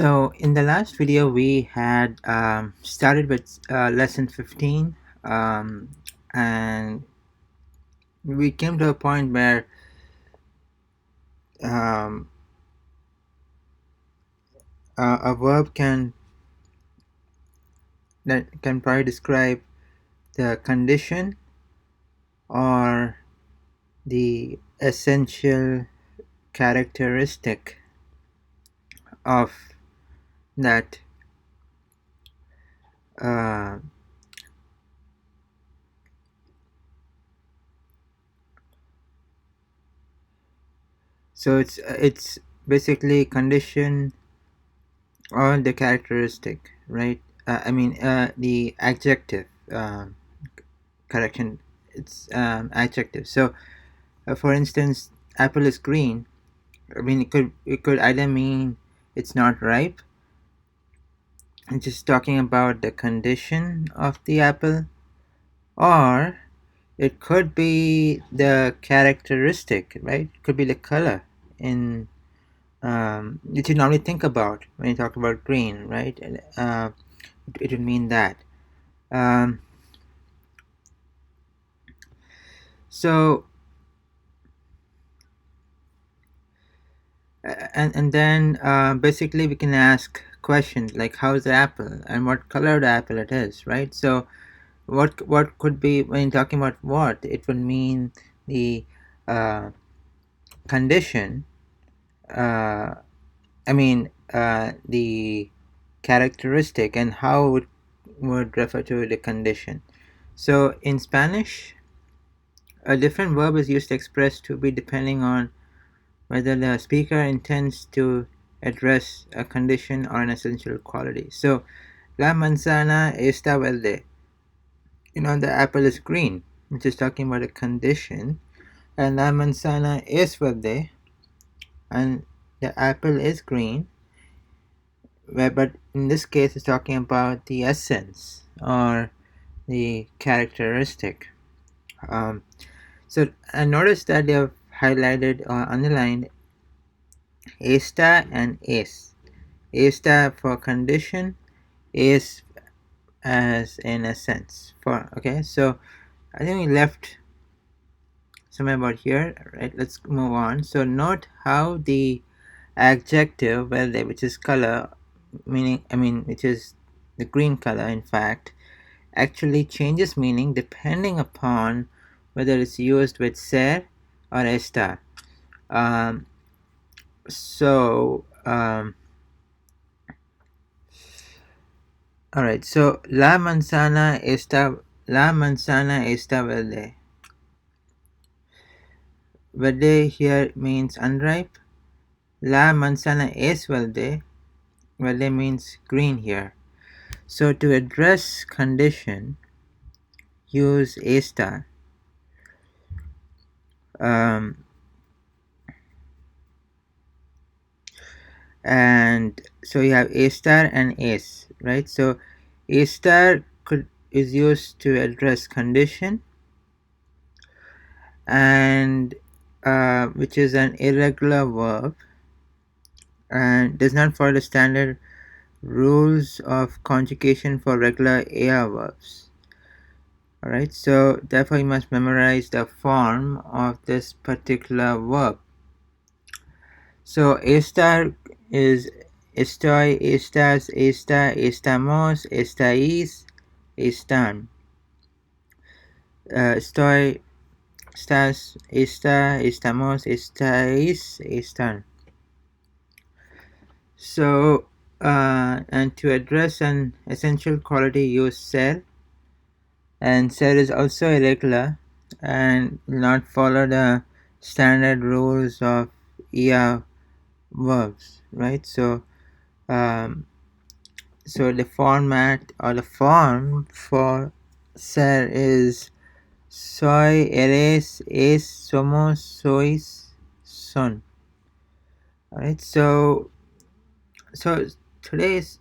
So in the last video, we had started with lesson 15, and we came to a point where um, a verb can probably describe the condition or the essential characteristic of that uh, so it's basically condition or the characteristic, right? The adjective. Correction, it's adjective. So for instance, apple is green. It could either mean it's not ripe, and just talking about the condition of the apple, or it could be the characteristic, right? It could be the color in that you normally think about when you talk about green, right? It would mean that. um, so and then basically we can ask questions like how's the apple and what color the apple it is, right? So what could be, when you're talking about what, it would mean the uh, condition, uh, the characteristic, and how it would refer to the condition. So in Spanish, a different verb is used to express to be depending on whether the speaker intends to address a condition or an essential quality. So, la manzana está verde. The apple is green, which is talking about a condition. And la manzana es verde, and the apple is green. But in this case, it's talking about the essence or the characteristic. Um, so, I noticed that they have highlighted or underlined está and es. Está for condition, is as in a sense for. Okay, so I think we left somewhere about here, right? Let's move on. So note how the adjective verde, which is color, which is the green color, in fact, actually changes meaning depending upon whether it's used with ser or estar. um, so all right, so la manzana está verde. Verde here means unripe. La manzana es verde. Verde means green here. So to address condition, use está. And so you have estar and es, right? So estar is used to address condition, and which is an irregular verb and does not follow the standard rules of conjugation for regular AR verbs. Alright, so therefore you must memorize the form of this particular verb. So estar is estoy, estás, está, estamos, estáis, están. Estoy, estás, está, estamos, estáis, están. So, and to address an essential quality, use ser. And ser is also irregular and will not follow the standard rules of ER verbs, right? So, the format or the form for ser is soy, eres, es, somos, sois, son. Alright, so today's,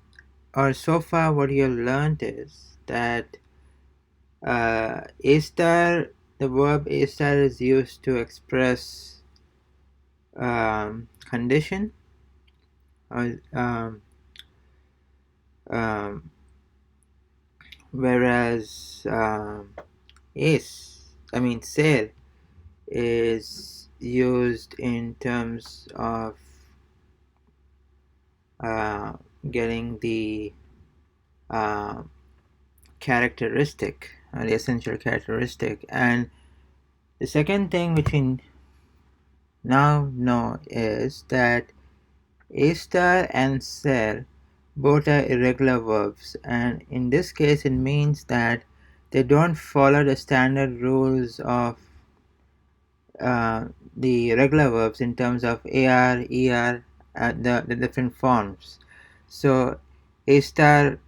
or so far, what you have learned is that estar, the verb estar is used to express condition or um, whereas ser is used in terms of uh, getting the uh, characteristic, the essential characteristic. And the second thing which we now know is that estar and ser both are irregular verbs, and in this case it means that they don't follow the standard rules of uh, the regular verbs in terms of er, the different forms. So estar,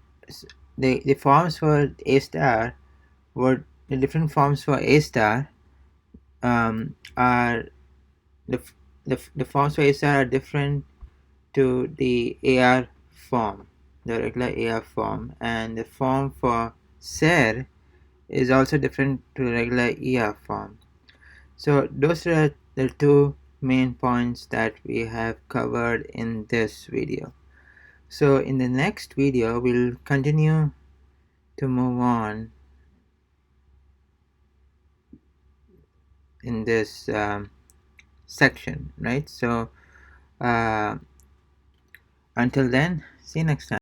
the forms for estar were the different forms for estar are the forms for estar are different to the AR form, the regular AR form, and the form for ser is also different to the regular ER form. So those are the two main points that we have covered in this video. So in the next video, we'll continue to move on in this section, right? So uh, until then, see you next time.